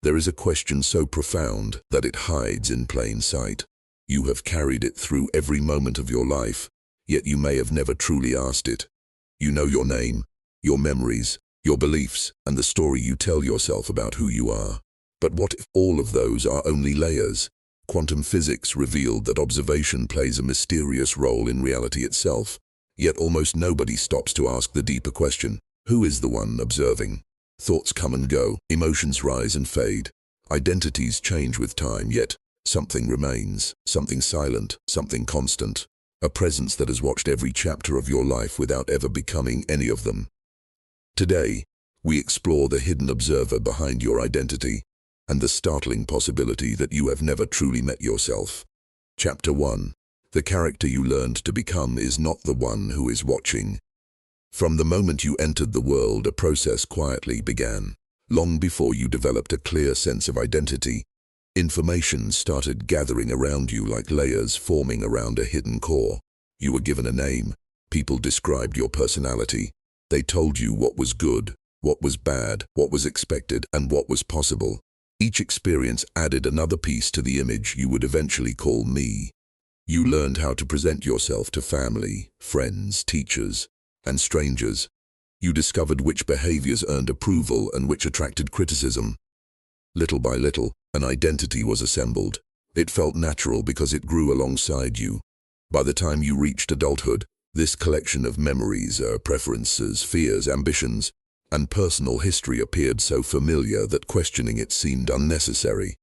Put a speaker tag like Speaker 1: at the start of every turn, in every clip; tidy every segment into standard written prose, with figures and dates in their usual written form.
Speaker 1: There is a question so profound that it hides in plain sight. You have carried it through every moment of your life, yet you may have never truly asked it. You know your name, your memories, your beliefs, and the story you tell yourself about who you are. But what if all of those are only layers? Quantum physics revealed that observation plays a mysterious role in reality itself, yet almost nobody stops to ask the deeper question: who is the one observing? Thoughts come and go, emotions rise and fade, identities change with time, yet something remains, something silent, something constant, a presence that has watched every chapter of your life without ever becoming any of them. Today, we explore the hidden observer behind your identity and the startling possibility that you have never truly met yourself. Chapter 1. The character you learned to become is not the one who is watching. From the moment you entered the world, a process quietly began. Long before you developed a clear sense of identity, information started gathering around you like layers forming around a hidden core. You were given a name. People described your personality. They told you what was good, what was bad, what was expected, and what was possible. Each experience added another piece to the image you would eventually call me. You learned how to present yourself to family, friends, teachers, and strangers. You discovered which behaviors earned approval and which attracted criticism. Little by little, an identity was assembled. It felt natural because it grew alongside you. By the time you reached adulthood, this collection of memories, preferences, fears, ambitions, and personal history appeared so familiar that questioning it seemed unnecessary.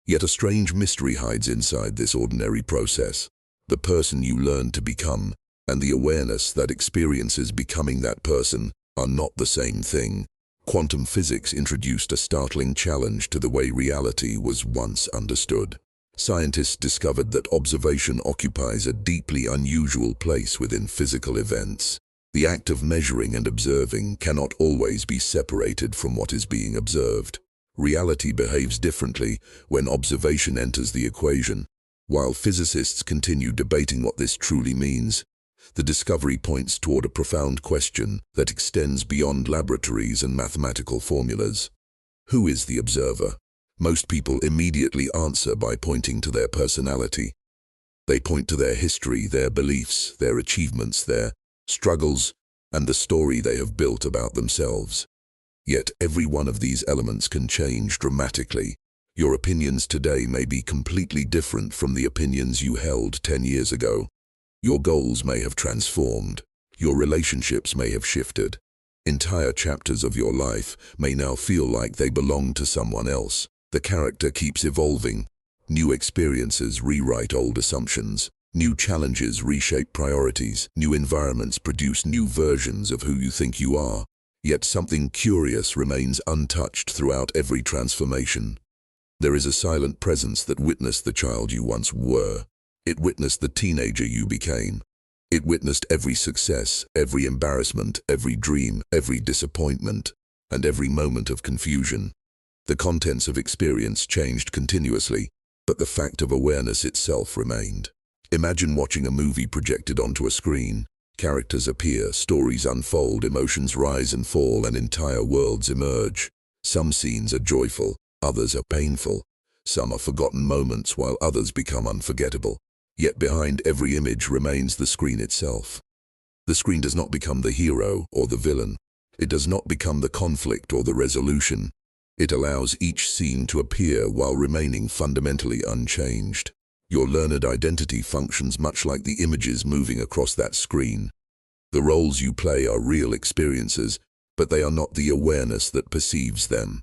Speaker 1: Yet a strange mystery hides inside this ordinary process. The person you learned to become and the awareness that experiences becoming that person are not the same thing. Quantum physics introduced a startling challenge to the way reality was once understood. Scientists discovered that observation occupies a deeply unusual place within physical events. The act of measuring and observing cannot always be separated from what is being observed. Reality behaves differently when observation enters the equation. While physicists continue debating what this truly means, the discovery points toward a profound question that extends beyond laboratories and mathematical formulas. Who is the observer? Most people immediately answer by pointing to their personality. They point to their history, their beliefs, their achievements, their struggles, and the story they have built about themselves. Yet every one of these elements can change dramatically. Your opinions today may be completely different from the opinions you held 10 years ago. Your goals may have transformed. Your relationships may have shifted. Entire chapters of your life may now feel like they belong to someone else. The character keeps evolving. New experiences rewrite old assumptions. New challenges reshape priorities. New environments produce new versions of who you think you are. Yet something curious remains untouched throughout every transformation. There is a silent presence that witnessed the child you once were. It witnessed the teenager you became. It witnessed every success, every embarrassment, every dream, every disappointment, and every moment of confusion. The contents of experience changed continuously, but the fact of awareness itself remained. Imagine watching a movie projected onto a screen. Characters appear, stories unfold, emotions rise and fall, and entire worlds emerge. Some scenes are joyful, others are painful. Some are forgotten moments, while others become unforgettable. Yet behind every image remains the screen itself. The screen does not become the hero or the villain. It does not become the conflict or the resolution. It allows each scene to appear while remaining fundamentally unchanged. Your learned identity functions much like the images moving across that screen. The roles you play are real experiences, but they are not the awareness that perceives them.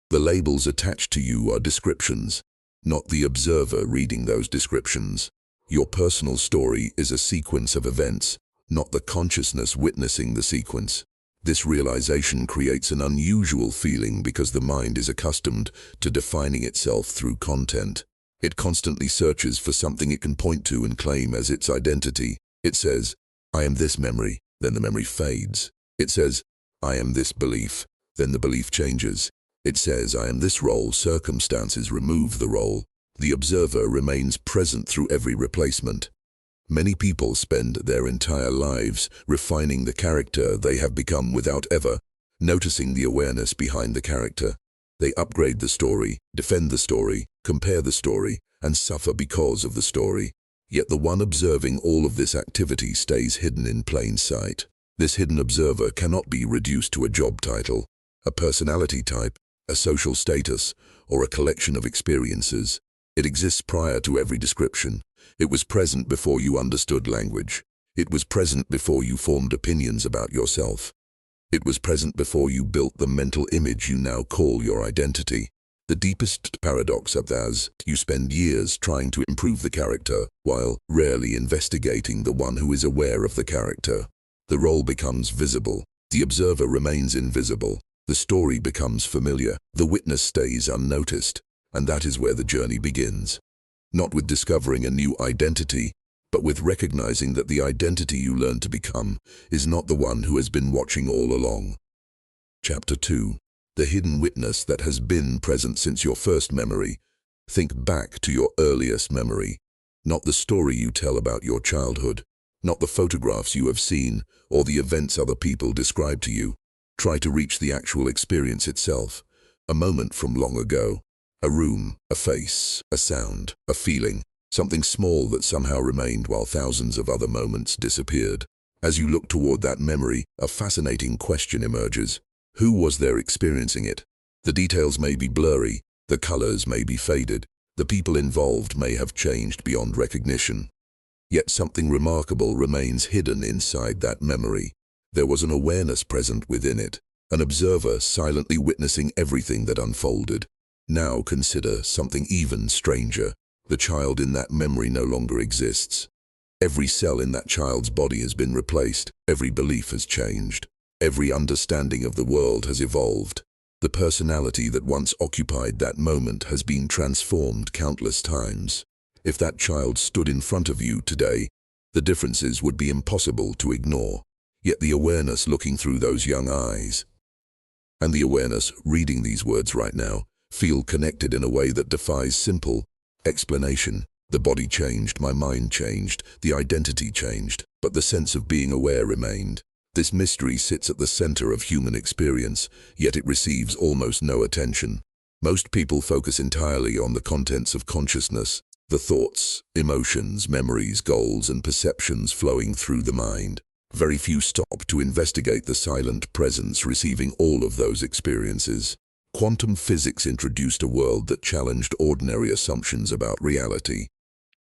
Speaker 1: The labels attached to you are descriptions, not the observer reading those descriptions. Your personal story is a sequence of events, not the consciousness witnessing the sequence. This realization creates an unusual feeling because the mind is accustomed to defining itself through content. It constantly searches for something it can point to and claim as its identity. It says, "I am this memory," then the memory fades. It says, "I am this belief," then the belief changes. It says, "I am this role," circumstances remove the role. The observer remains present through every replacement. Many people spend their entire lives refining the character they have become without ever noticing the awareness behind the character. They upgrade the story, defend the story, compare the story, and suffer because of the story. Yet the one observing all of this activity stays hidden in plain sight. This hidden observer cannot be reduced to a job title, a personality type, a social status, or a collection of experiences. It exists prior to every description. It was present before you understood language. It was present before you formed opinions about yourself. It was present before you built the mental image you now call your identity. The deepest paradox of that, you spend years trying to improve the character, while rarely investigating the one who is aware of the character. The role becomes visible. The observer remains invisible. The story becomes familiar. The witness stays unnoticed. And that is where the journey begins. Not with discovering a new identity, but with recognizing that the identity you learn to become is not the one who has been watching all along. Chapter 2. The hidden witness that has been present since your first memory. Think back to your earliest memory, not the story you tell about your childhood, not the photographs you have seen or the events other people describe to you. Try to reach the actual experience itself, a moment from long ago. A room, a face, a sound, a feeling, something small that somehow remained while thousands of other moments disappeared. As you look toward that memory, a fascinating question emerges. Who was there experiencing it? The details may be blurry, the colors may be faded, the people involved may have changed beyond recognition. Yet something remarkable remains hidden inside that memory. There was an awareness present within it, an observer silently witnessing everything that unfolded. Now consider something even stranger. The child in that memory no longer exists. Every cell in that child's body has been replaced. Every belief has changed. Every understanding of the world has evolved. The personality that once occupied that moment has been transformed countless times. If that child stood in front of you today, the differences would be impossible to ignore. Yet the awareness looking through those young eyes, and the awareness reading these words right now, feel connected in a way that defies simple explanation. The body changed, my mind changed, the identity changed, but the sense of being aware remained. This mystery sits at the center of human experience, yet it receives almost no attention. Most people focus entirely on the contents of consciousness, the thoughts, emotions, memories, goals, and perceptions flowing through the mind. Very few stop to investigate the silent presence receiving all of those experiences. Quantum physics introduced a world that challenged ordinary assumptions about reality.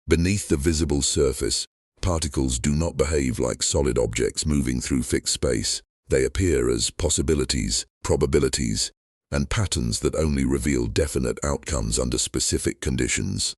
Speaker 1: Beneath the visible surface, particles do not behave like solid objects moving through fixed space. They appear as possibilities, probabilities, and patterns that only reveal definite outcomes under specific conditions.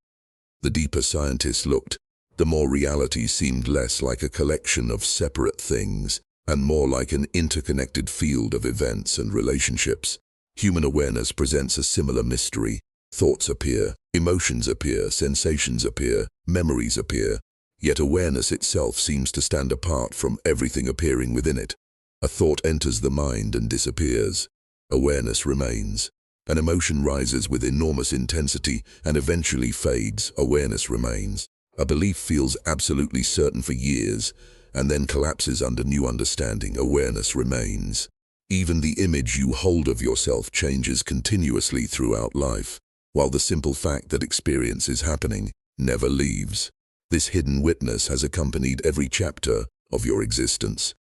Speaker 1: The deeper scientists looked, the more reality seemed less like a collection of separate things and more like an interconnected field of events and relationships. Human awareness presents a similar mystery. Thoughts appear, emotions appear, sensations appear, memories appear, yet awareness itself seems to stand apart from everything appearing within it. A thought enters the mind and disappears. Awareness remains. An emotion rises with enormous intensity and eventually fades. Awareness remains. A belief feels absolutely certain for years and then collapses under new understanding. Awareness remains. Even the image you hold of yourself changes continuously throughout life, while the simple fact that experience is happening never leaves. This hidden witness has accompanied every chapter of your existence.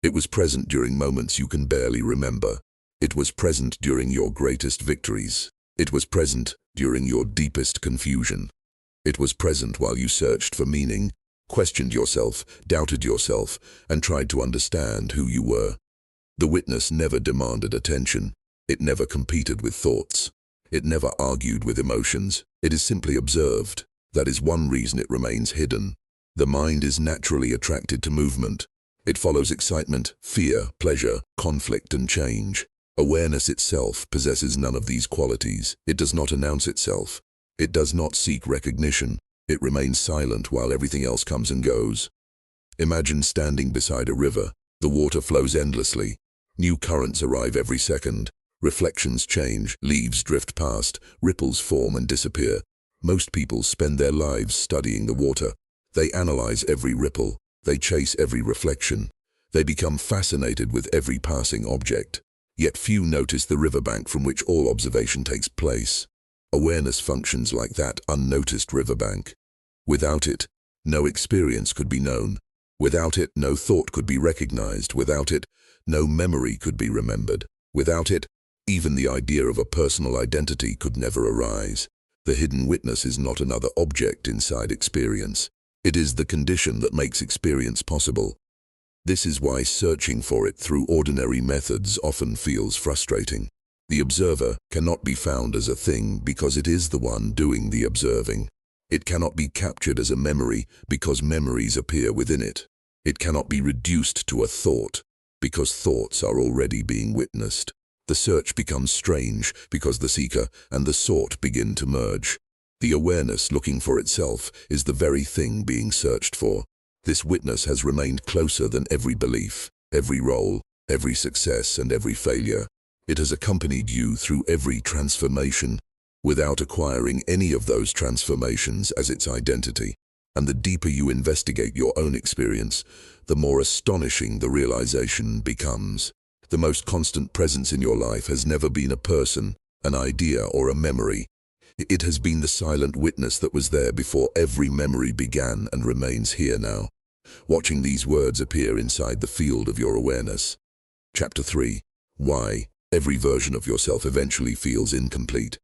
Speaker 1: It was present during moments you can barely remember. It was present during your greatest victories. It was present during your deepest confusion. It was present while you searched for meaning, questioned yourself, doubted yourself, and tried to understand who you were. The witness never demanded attention. It never competed with thoughts. It never argued with emotions. It is simply observed. That is one reason it remains hidden. The mind is naturally attracted to movement. It follows excitement, fear, pleasure, conflict, and change. Awareness itself possesses none of these qualities. It does not announce itself. It does not seek recognition. It remains silent while everything else comes and goes. Imagine standing beside a river. The water flows endlessly. New currents arrive every second. Reflections change, leaves drift past, ripples form and disappear. Most people spend their lives studying the water. They analyze every ripple. They chase every reflection. They become fascinated with every passing object. Yet few notice the riverbank from which all observation takes place. Awareness functions like that unnoticed riverbank. Without it, no experience could be known. Without it, no thought could be recognized. Without it, no memory could be remembered. Without it, even the idea of a personal identity could never arise. The hidden witness is not another object inside experience. It is the condition that makes experience possible. This is why searching for it through ordinary methods often feels frustrating. The observer cannot be found as a thing because it is the one doing the observing. It cannot be captured as a memory because memories appear within it. It cannot be reduced to a thought because thoughts are already being witnessed. The search becomes strange because the seeker and the sought begin to merge. The awareness looking for itself is the very thing being searched for. This witness has remained closer than every belief, every role, every success, and every failure. It has accompanied you through every transformation, without acquiring any of those transformations as its identity. And the deeper you investigate your own experience, the more astonishing the realization becomes. The most constant presence in your life has never been a person, an idea, or a memory. It has been the silent witness that was there before every memory began and remains here now, watching these words appear inside the field of your awareness. Chapter 3. Why every version of yourself eventually feels incomplete.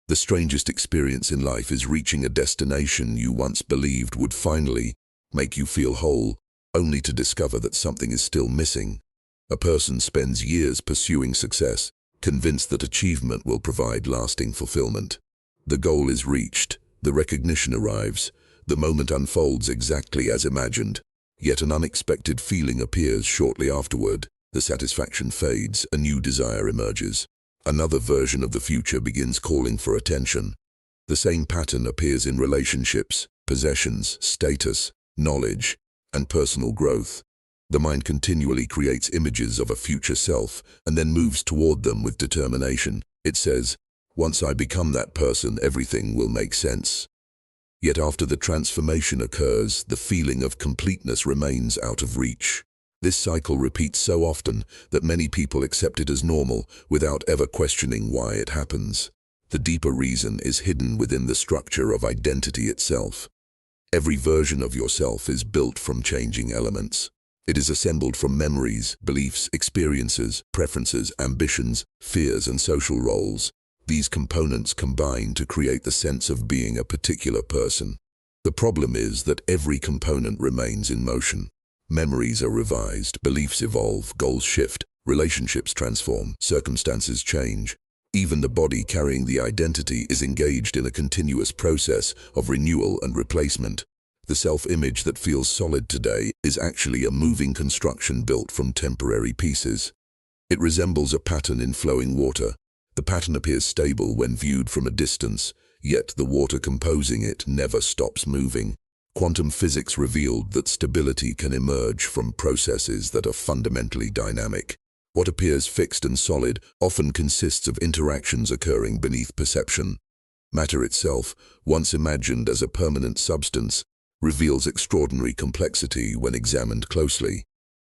Speaker 1: The strangest experience in life is reaching a destination you once believed would finally make you feel whole, only to discover that something is still missing. A person spends years pursuing success, convinced that achievement will provide lasting fulfillment. The goal is reached, the recognition arrives, the moment unfolds exactly as imagined, yet an unexpected feeling appears shortly afterward. The satisfaction fades, a new desire emerges. Another version of the future begins calling for attention. The same pattern appears in relationships, possessions, status, knowledge, and personal growth. The mind continually creates images of a future self and then moves toward them with determination. It says, "Once I become that person, everything will make sense." Yet after the transformation occurs, the feeling of completeness remains out of reach. This cycle repeats so often that many people accept it as normal without ever questioning why it happens. The deeper reason is hidden within the structure of identity itself. Every version of yourself is built from changing elements. It is assembled from memories, beliefs, experiences, preferences, ambitions, fears, and social roles. These components combine to create the sense of being a particular person. The problem is that every component remains in motion. Memories are revised, beliefs evolve, goals shift, relationships transform, circumstances change. Even the body carrying the identity is engaged in a continuous process of renewal and replacement. The self-image that feels solid today is actually a moving construction built from temporary pieces. It resembles a pattern in flowing water. The pattern appears stable when viewed from a distance, yet the water composing it never stops moving. Quantum physics revealed that stability can emerge from processes that are fundamentally dynamic. What appears fixed and solid often consists of interactions occurring beneath perception. Matter itself, once imagined as a permanent substance, reveals extraordinary complexity when examined closely.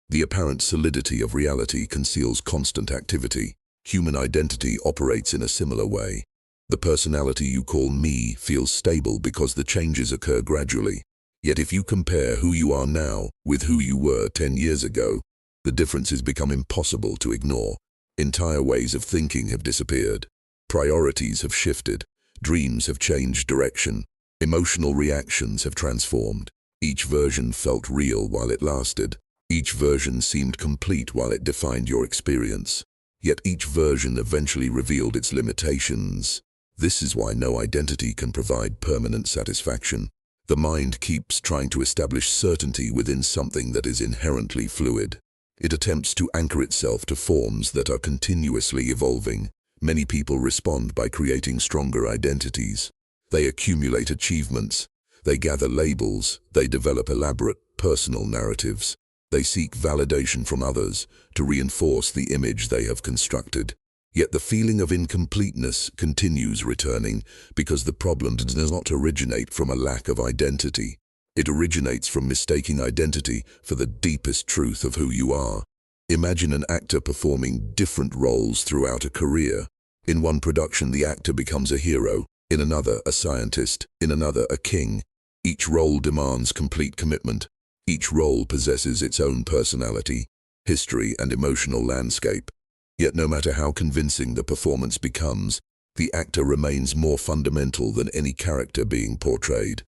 Speaker 1: The apparent solidity of reality conceals constant activity. Human identity operates in a similar way. The personality you call me feels stable because the changes occur gradually. Yet if you compare who you are now with who you were 10 years ago, the differences become impossible to ignore. Entire ways of thinking have disappeared. Priorities have shifted. Dreams have changed direction. Emotional reactions have transformed. Each version felt real while it lasted. Each version seemed complete while it defined your experience. Yet each version eventually revealed its limitations. This is why no identity can provide permanent satisfaction. The mind keeps trying to establish certainty within something that is inherently fluid. It attempts to anchor itself to forms that are continuously evolving. Many people respond by creating stronger identities. They accumulate achievements. They gather labels. They develop elaborate personal narratives. They seek validation from others to reinforce the image they have constructed. Yet the feeling of incompleteness continues returning because the problem does not originate from a lack of identity. It originates from mistaking identity for the deepest truth of who you are. Imagine an actor performing different roles throughout a career. In one production, the actor becomes a hero, in another, a scientist, in another, a king. Each role demands complete commitment. Each role possesses its own personality, history, and emotional landscape. Yet no matter how convincing the performance becomes, the actor remains more fundamental than any character being portrayed.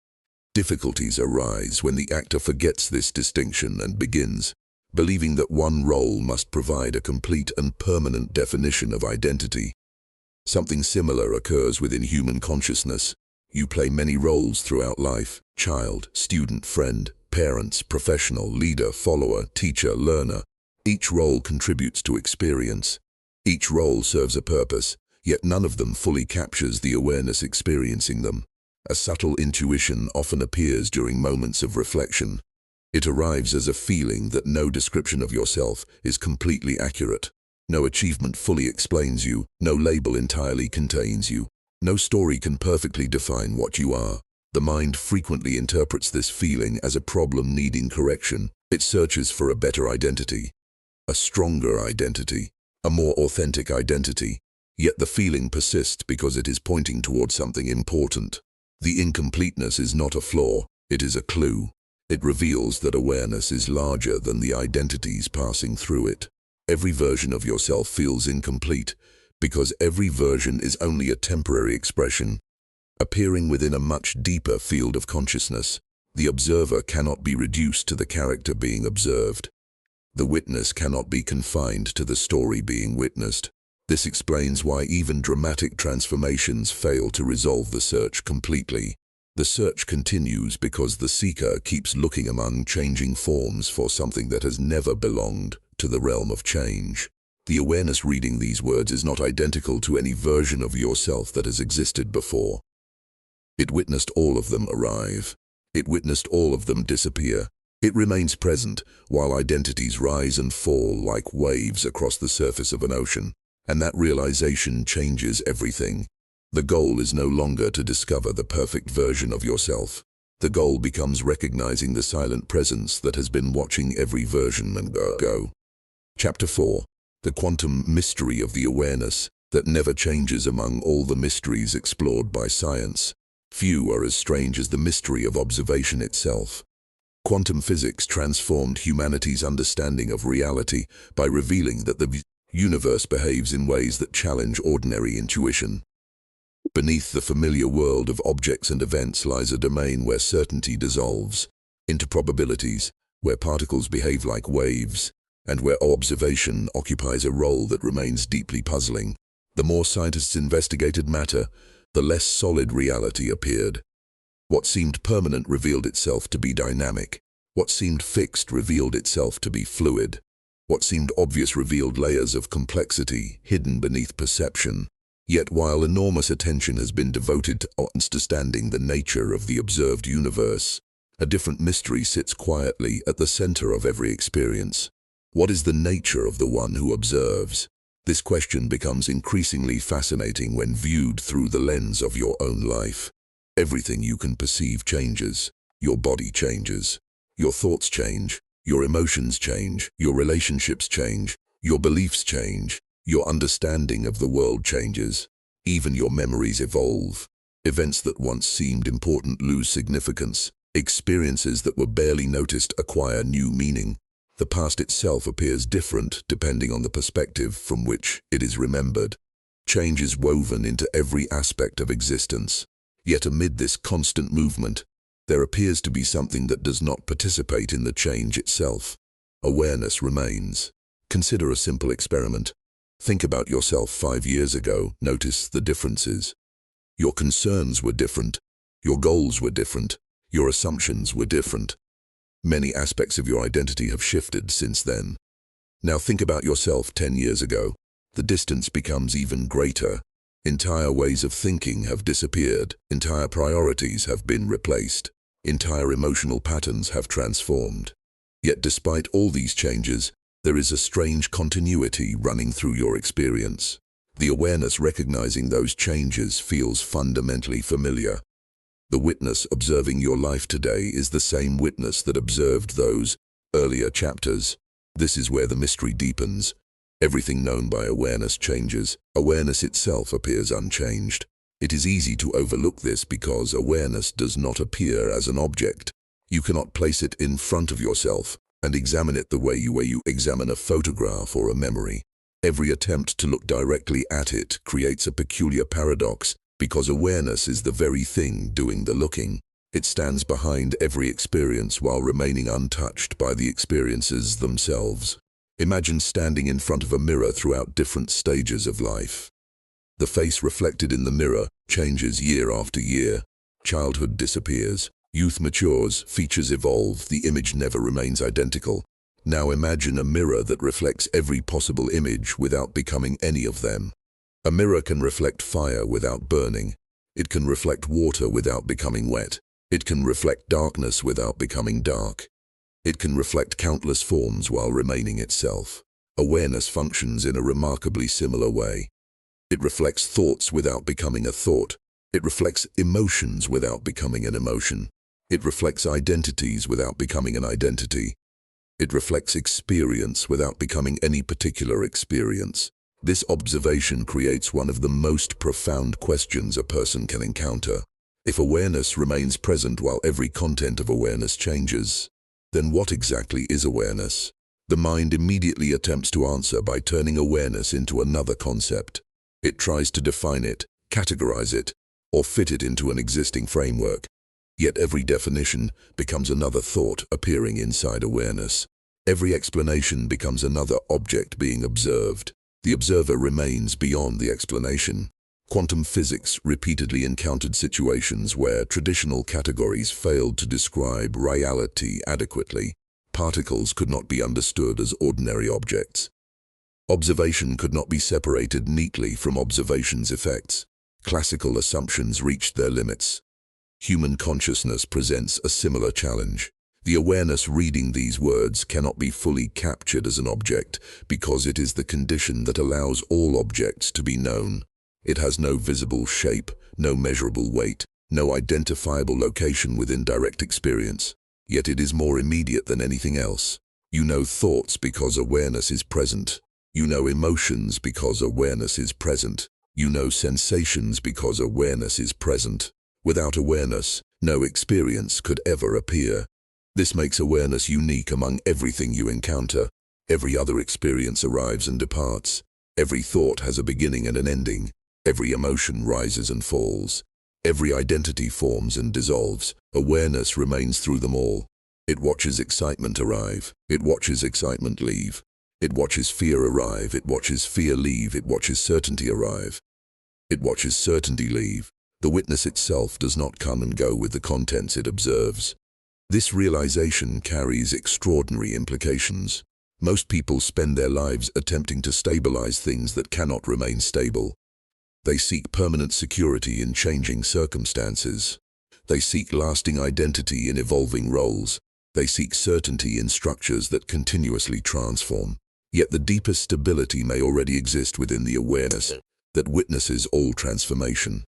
Speaker 1: Difficulties arise when the actor forgets this distinction and begins believing that one role must provide a complete and permanent definition of identity. Something similar occurs within human consciousness. You play many roles throughout life: child, student, friend, parents, professional, leader, follower, teacher, learner. Each role contributes to experience. Each role serves a purpose, yet none of them fully captures the awareness experiencing them. A subtle intuition often appears during moments of reflection. It arrives as a feeling that no description of yourself is completely accurate. No achievement fully explains you. No label entirely contains you. No story can perfectly define what you are. The mind frequently interprets this feeling as a problem needing correction. It searches for a better identity, a stronger identity, a more authentic identity. Yet the feeling persists because it is pointing towards something important. The incompleteness is not a flaw, it is a clue. It reveals that awareness is larger than the identities passing through it. Every version of yourself feels incomplete because every version is only a temporary expression, appearing within a much deeper field of consciousness. The observer cannot be reduced to the character being observed. The witness cannot be confined to the story being witnessed. This explains why even dramatic transformations fail to resolve the search completely. The search continues because the seeker keeps looking among changing forms for something that has never belonged to the realm of change. The awareness reading these words is not identical to any version of yourself that has existed before. It witnessed all of them arrive. It witnessed all of them disappear. It remains present while identities rise and fall like waves across the surface of an ocean. And that realization changes everything. The goal is no longer to discover the perfect version of yourself. The goal becomes recognizing the silent presence that has been watching every version and go. Chapter 4. The quantum mystery of the awareness that never changes. Among all the mysteries explored by science, few are as strange as the mystery of observation itself. Quantum physics transformed humanity's understanding of reality by revealing that the universe behaves in ways that challenge ordinary intuition. Beneath the familiar world of objects and events lies a domain where certainty dissolves into probabilities, where particles behave like waves, and where observation occupies a role that remains deeply puzzling. The more scientists investigated matter, the less solid reality appeared. What seemed permanent revealed itself to be dynamic. What seemed fixed revealed itself to be fluid. What seemed obvious revealed layers of complexity hidden beneath perception. Yet while enormous attention has been devoted to understanding the nature of the observed universe, a different mystery sits quietly at the center of every experience. What is the nature of the one who observes? This question becomes increasingly fascinating when viewed through the lens of your own life. Everything you can perceive changes. Your body changes. Your thoughts change. Your emotions change. Your relationships change. Your beliefs change. Your understanding of the world changes. Even your memories evolve. Events that once seemed important lose significance. Experiences that were barely noticed acquire new meaning. The past itself appears different depending on the perspective from which it is remembered. Change is woven into every aspect of existence. Yet amid this constant movement, there appears to be something that does not participate in the change itself. Awareness remains. Consider a simple experiment. Think about yourself 5 years ago. Notice the differences. Your concerns were different. Your goals were different. Your assumptions were different. Many aspects of your identity have shifted since then. Now think about yourself 10 years ago. The distance becomes even greater. Entire ways of thinking have disappeared. Entire priorities have been replaced. Entire emotional patterns have transformed. Yet despite all these changes, there is a strange continuity running through your experience. The awareness recognizing those changes feels fundamentally familiar. The witness observing your life today is the same witness that observed those earlier chapters. This is where the mystery deepens. Everything known by awareness changes. Awareness itself appears unchanged. It is easy to overlook this because awareness does not appear as an object. You cannot place it in front of yourself and examine it the way you examine a photograph or a memory. Every attempt to look directly at it creates a peculiar paradox because awareness is the very thing doing the looking. It stands behind every experience while remaining untouched by the experiences themselves. Imagine standing in front of a mirror throughout different stages of life. The face reflected in the mirror changes year after year. Childhood disappears. Youth matures, features evolve, the image never remains identical. Now imagine a mirror that reflects every possible image without becoming any of them. A mirror can reflect fire without burning. It can reflect water without becoming wet. It can reflect darkness without becoming dark. It can reflect countless forms while remaining itself. Awareness functions in a remarkably similar way. It reflects thoughts without becoming a thought. It reflects emotions without becoming an emotion. It reflects identities without becoming an identity. It reflects experience without becoming any particular experience. This observation creates one of the most profound questions a person can encounter. If awareness remains present while every content of awareness changes, then what exactly is awareness? The mind immediately attempts to answer by turning awareness into another concept. It tries to define it, categorize it, or fit it into an existing framework. Yet every definition becomes another thought appearing inside awareness. Every explanation becomes another object being observed. The observer remains beyond the explanation. Quantum physics repeatedly encountered situations where traditional categories failed to describe reality adequately. Particles could not be understood as ordinary objects. Observation could not be separated neatly from observation's effects. Classical assumptions reached their limits. Human consciousness presents a similar challenge. The awareness reading these words cannot be fully captured as an object because it is the condition that allows all objects to be known. It has no visible shape, no measurable weight, no identifiable location within direct experience. Yet it is more immediate than anything else. You know thoughts because awareness is present. You know emotions because awareness is present. You know sensations because awareness is present. Without awareness, no experience could ever appear. This makes awareness unique among everything you encounter. Every other experience arrives and departs. Every thought has a beginning and an ending. Every emotion rises and falls. Every identity forms and dissolves. Awareness remains through them all. It watches excitement arrive. It watches excitement leave. It watches fear arrive. It watches fear leave. It watches certainty arrive. It watches certainty leave. The witness itself does not come and go with the contents it observes. This realization carries extraordinary implications. Most people spend their lives attempting to stabilize things that cannot remain stable. They seek permanent security in changing circumstances. They seek lasting identity in evolving roles. They seek certainty in structures that continuously transform. Yet the deepest stability may already exist within the awareness that witnesses all transformation.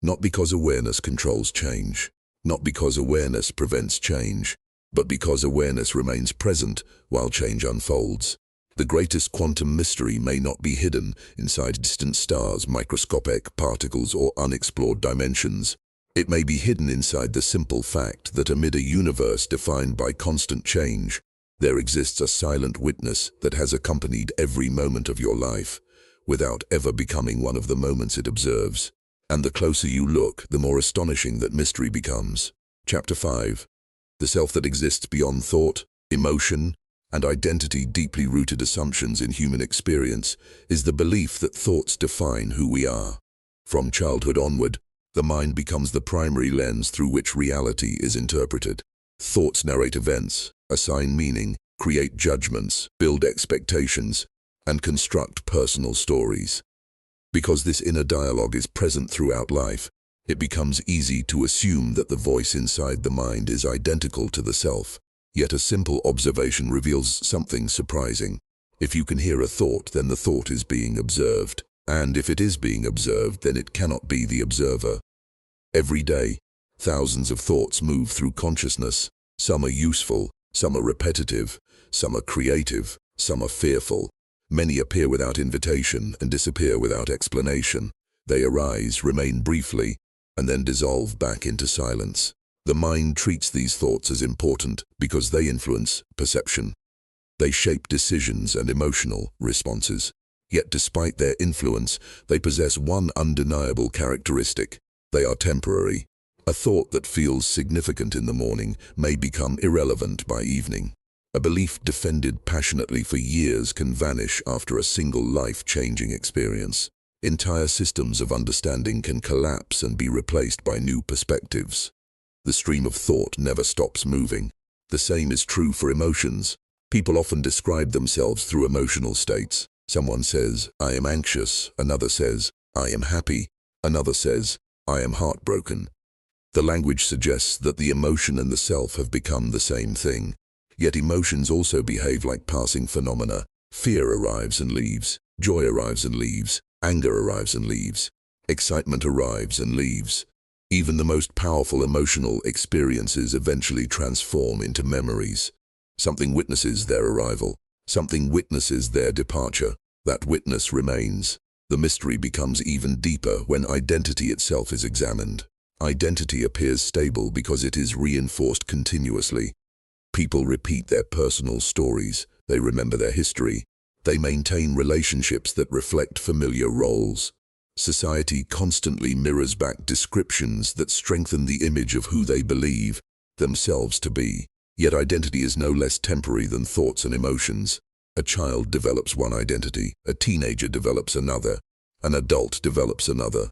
Speaker 1: Not because awareness controls change, not because awareness prevents change, but because awareness remains present while change unfolds. The greatest quantum mystery may not be hidden inside distant stars, microscopic particles, or unexplored dimensions. It may be hidden inside the simple fact that amid a universe defined by constant change, there exists a silent witness that has accompanied every moment of your life, without ever becoming one of the moments it observes. And the closer you look, the more astonishing that mystery becomes. Chapter 5. The self that exists beyond thought, emotion, and identity. Deeply rooted assumptions in human experience is the belief that thoughts define who we are. From childhood onward, the mind becomes the primary lens through which reality is interpreted. Thoughts narrate events, assign meaning, create judgments, build expectations, and construct personal stories. Because this inner dialogue is present throughout life, it becomes easy to assume that the voice inside the mind is identical to the self. Yet a simple observation reveals something surprising. If you can hear a thought, then the thought is being observed. And if it is being observed, then it cannot be the observer. Every day, thousands of thoughts move through consciousness. Some are useful, Some are repetitive, some are creative, some are fearful. Many appear without invitation and disappear without explanation. They arise, remain briefly, and then dissolve back into silence. The mind treats these thoughts as important because they influence perception. They shape decisions and emotional responses. Yet despite their influence, they possess one undeniable characteristic. They are temporary. A thought that feels significant in the morning may become irrelevant by evening. A belief defended passionately for years can vanish after a single life-changing experience. Entire systems of understanding can collapse and be replaced by new perspectives. The stream of thought never stops moving. The same is true for emotions. People often describe themselves through emotional states. Someone says, "I am anxious." Another says, "I am happy." Another says, "I am heartbroken." The language suggests that the emotion and the self have become the same thing. Yet emotions also behave like passing phenomena. Fear arrives and leaves. Joy arrives and leaves. Anger arrives and leaves. Excitement arrives and leaves. Even the most powerful emotional experiences eventually transform into memories. Something witnesses their arrival. Something witnesses their departure. That witness remains. The mystery becomes even deeper when identity itself is examined. Identity appears stable because it is reinforced continuously. People repeat their personal stories. They remember their history. They maintain relationships that reflect familiar roles. Society constantly mirrors back descriptions that strengthen the image of who they believe themselves to be. Yet identity is no less temporary than thoughts and emotions. A child develops one identity, a teenager develops another, an adult develops another.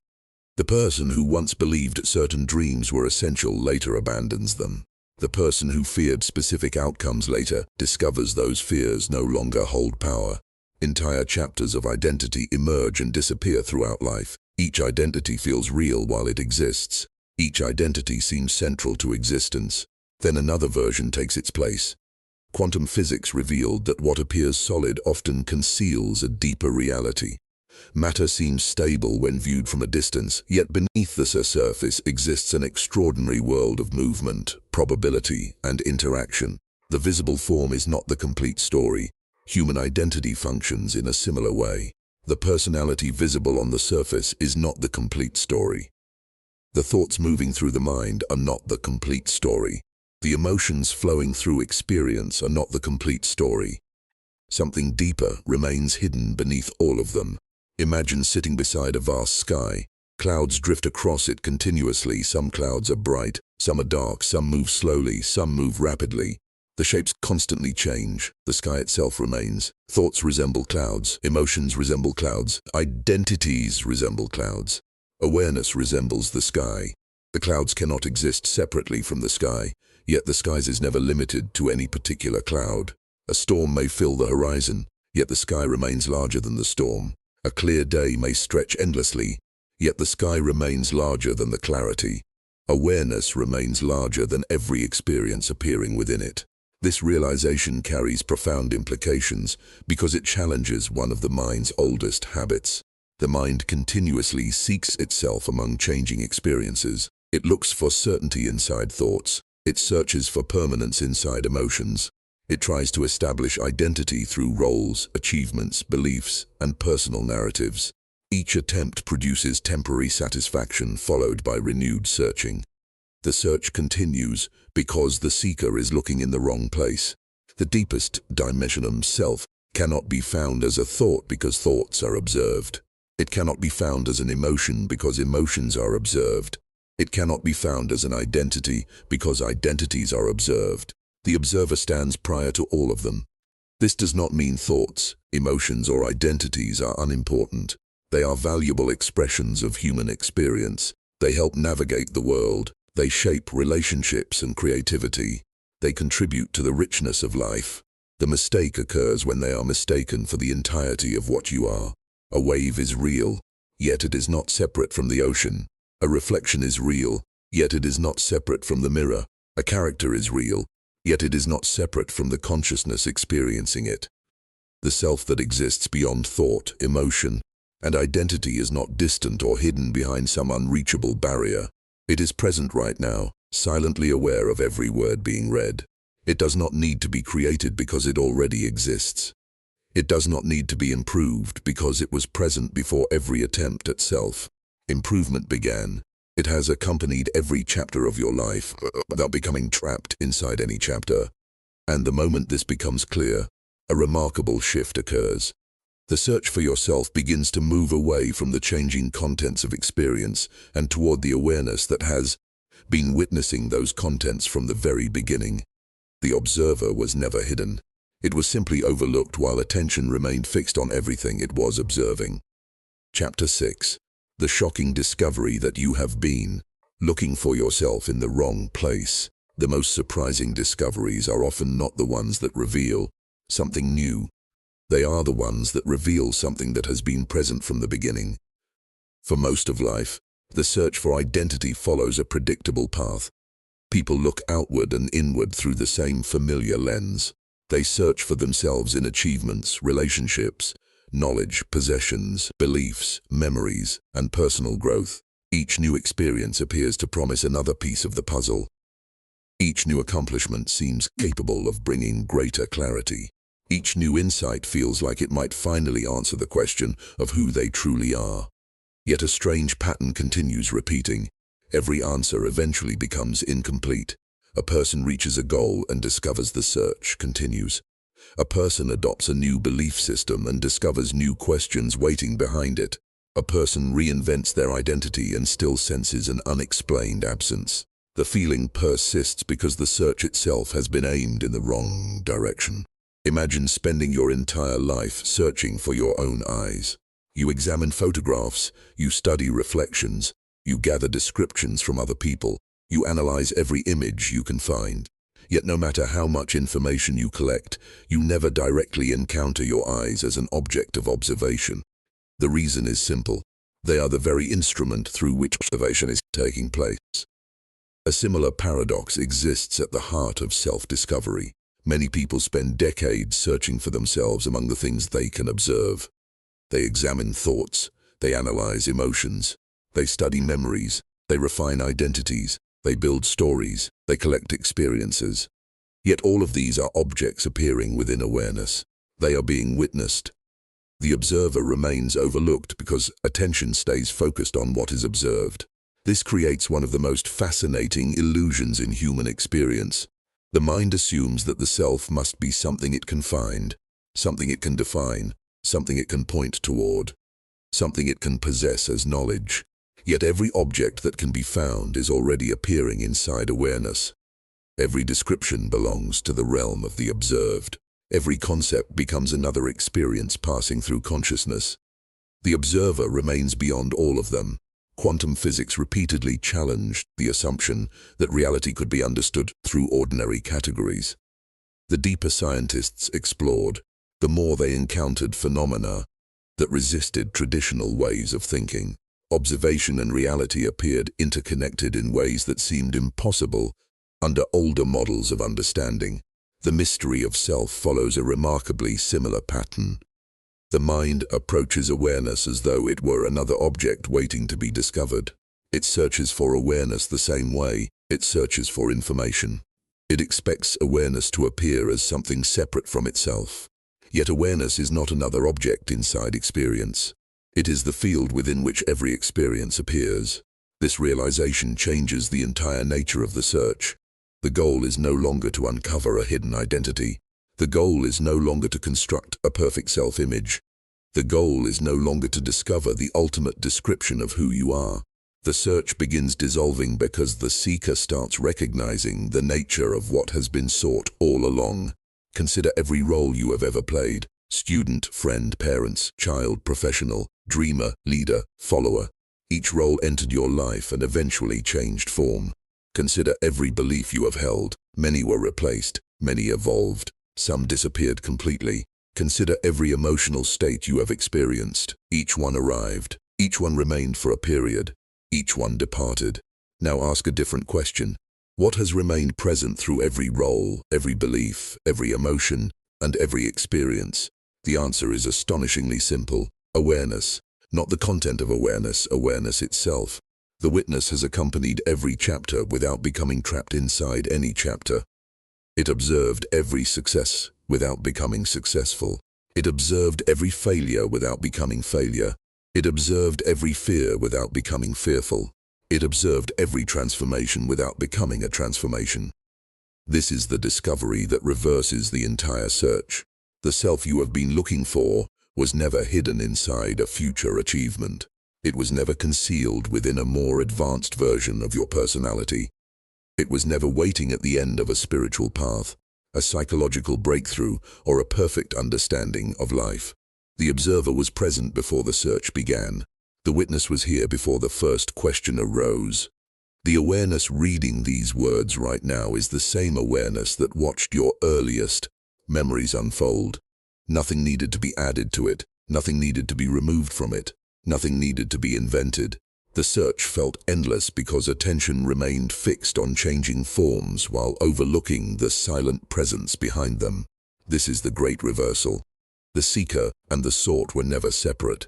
Speaker 1: The person who once believed certain dreams were essential later abandons them. The person who feared specific outcomes later discovers those fears no longer hold power. Entire chapters of identity emerge and disappear throughout life. Each identity feels real while it exists. Each identity seems central to existence. Then another version takes its place. Quantum physics revealed that what appears solid often conceals a deeper reality. Matter seems stable when viewed from a distance, yet beneath the surface exists an extraordinary world of movement, probability, and interaction. The visible form is not the complete story. Human identity functions in a similar way. The personality visible on the surface is not the complete story. The thoughts moving through the mind are not the complete story. The emotions flowing through experience are not the complete story. Something deeper remains hidden beneath all of them. Imagine sitting beside a vast sky. Clouds drift across it continuously. Some clouds are bright, some are dark, some move slowly, some move rapidly. The shapes constantly change. The sky itself remains. Thoughts resemble clouds. Emotions resemble clouds. Identities resemble clouds. Awareness resembles the sky. The clouds cannot exist separately from the sky, yet the sky is never limited to any particular cloud. A storm may fill the horizon, yet the sky remains larger than the storm. A clear day may stretch endlessly, yet the sky remains larger than the clarity. Awareness remains larger than every experience appearing within it. This realization carries profound implications because it challenges one of the mind's oldest habits. The mind continuously seeks itself among changing experiences. It looks for certainty inside thoughts. It searches for permanence inside emotions. It tries to establish identity through roles, achievements, beliefs, and personal narratives. Each attempt produces temporary satisfaction followed by renewed searching. The search continues because the seeker is looking in the wrong place. The deepest dimension of self cannot be found as a thought because thoughts are observed. It cannot be found as an emotion because emotions are observed. It cannot be found as an identity because identities are observed. The observer stands prior to all of them. This does not mean thoughts, emotions, or identities are unimportant. They are valuable expressions of human experience. They help navigate the world. They shape relationships and creativity. They contribute to the richness of life. The mistake occurs when they are mistaken for the entirety of what you are. A wave is real, yet it is not separate from the ocean. A reflection is real, yet it is not separate from the mirror. A character is real, yet it is not separate from the consciousness experiencing it. The self that exists beyond thought, emotion, and identity is not distant or hidden behind some unreachable barrier. It is present right now, silently aware of every word being read. It does not need to be created because it already exists. It does not need to be improved because it was present before every attempt at self-improvement began. It has accompanied every chapter of your life without becoming trapped inside any chapter. And the moment this becomes clear, a remarkable shift occurs. The search for yourself begins to move away from the changing contents of experience and toward the awareness that has been witnessing those contents from the very beginning. The observer was never hidden. It was simply overlooked while attention remained fixed on everything it was observing. Chapter 6. The shocking discovery that you have been looking for yourself in the wrong place. The most surprising discoveries are often not the ones that reveal something new. They are the ones that reveal something that has been present from the beginning. For most of life, the search for identity follows a predictable path. People look outward and inward through the same familiar lens. They search for themselves in achievements, relationships, knowledge, possessions, beliefs, memories, and personal growth. Each new experience appears to promise another piece of the puzzle. Each new accomplishment seems capable of bringing greater clarity. Each new insight feels like it might finally answer the question of who they truly are. Yet a strange pattern continues repeating. Every answer eventually becomes incomplete. A person reaches a goal and discovers the search continues. A person adopts a new belief system and discovers new questions waiting behind it. A person reinvents their identity and still senses an unexplained absence. The feeling persists because the search itself has been aimed in the wrong direction. Imagine spending your entire life searching for your own eyes. You examine photographs, you study reflections, you gather descriptions from other people, you analyze every image you can find. Yet no matter how much information you collect, you never directly encounter your eyes as an object of observation. The reason is simple. They are the very instrument through which observation is taking place. A similar paradox exists at the heart of self-discovery. Many people spend decades searching for themselves among the things they can observe. They examine thoughts, they analyze emotions, they study memories, they refine identities, they build stories, they collect experiences. Yet all of these are objects appearing within awareness. They are being witnessed. The observer remains overlooked because attention stays focused on what is observed. This creates one of the most fascinating illusions in human experience. The mind assumes that the self must be something it can find, something it can define, something it can point toward, something it can possess as knowledge. Yet every object that can be found is already appearing inside awareness. Every description belongs to the realm of the observed. Every concept becomes another experience passing through consciousness. The observer remains beyond all of them. Quantum physics repeatedly challenged the assumption that reality could be understood through ordinary categories. The deeper scientists explored, the more they encountered phenomena that resisted traditional ways of thinking. Observation and reality appeared interconnected in ways that seemed impossible under older models of understanding. The mystery of self follows a remarkably similar pattern. The mind approaches awareness as though it were another object waiting to be discovered. It searches for awareness the same way it searches for information. It expects awareness to appear as something separate from itself. Yet awareness is not another object inside experience. It is the field within which every experience appears. This realization changes the entire nature of the search. The goal is no longer to uncover a hidden identity. The goal is no longer to construct a perfect self-image. The goal is no longer to discover the ultimate description of who you are. The search begins dissolving because the seeker starts recognizing the nature of what has been sought all along. Consider every role you have ever played: student, friend, parents, child, professional, dreamer, leader, follower. Each role entered your life and eventually changed form. Consider every belief you have held. Many were replaced, many evolved, some disappeared completely. Consider every emotional state you have experienced. Each one arrived, each one remained for a period, each one departed. Now ask a different question. What has remained present through every role, every belief, every emotion, and every experience? The answer is astonishingly simple: awareness. Not the content of awareness, awareness itself. The witness has accompanied every chapter without becoming trapped inside any chapter. It observed every success without becoming successful. It observed every failure without becoming failure. It observed every fear without becoming fearful. It observed every transformation without becoming a transformation. This is the discovery that reverses the entire search. The self you have been looking for was never hidden inside a future achievement. It was never concealed within a more advanced version of your personality. It was never waiting at the end of a spiritual path, a psychological breakthrough, or a perfect understanding of life. The observer was present before the search began. The witness was here before the first question arose. The awareness reading these words right now is the same awareness that watched your earliest memories unfold. Nothing needed to be added to it. Nothing needed to be removed from it. Nothing needed to be invented. The search felt endless because attention remained fixed on changing forms while overlooking the silent presence behind them. This is the great reversal. The seeker and the sought were never separate.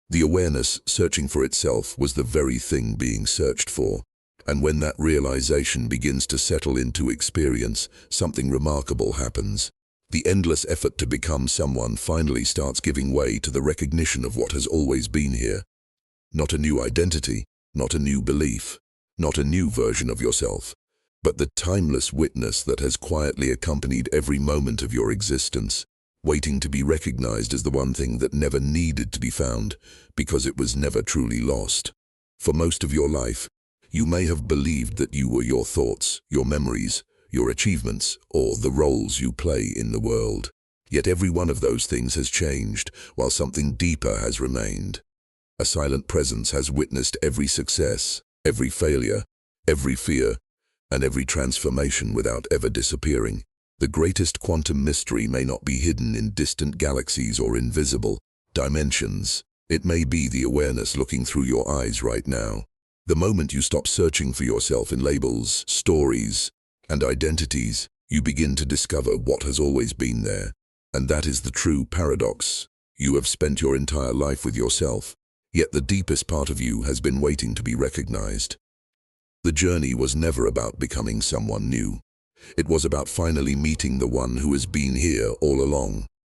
Speaker 1: The awareness searching for itself was the very thing being searched for. And when that realization begins to settle into experience, something remarkable happens. The endless effort to become someone finally starts giving way to the recognition of what has always been here. Not a new identity, not a new belief, not a new version of yourself, but the timeless witness that has quietly accompanied every moment of your existence, waiting to be recognized as the one thing that never needed to be found because it was never truly lost. For most of your life, you may have believed that you were your thoughts, your memories, your achievements, or the roles you play in the world. Yet every one of those things has changed, while something deeper has remained. A silent presence has witnessed every success, every failure, every fear, and every transformation without ever disappearing. The greatest quantum mystery may not be hidden in distant galaxies or invisible dimensions. It may be the awareness looking through your eyes right now. The moment you stop searching for yourself in labels, stories, and identities, you begin to discover what has always been there. And that is the true paradox. You have spent your entire life with yourself, yet the deepest part of you has been waiting to be recognized. The journey was never about becoming someone new. It was about finally meeting the one who has been here all along.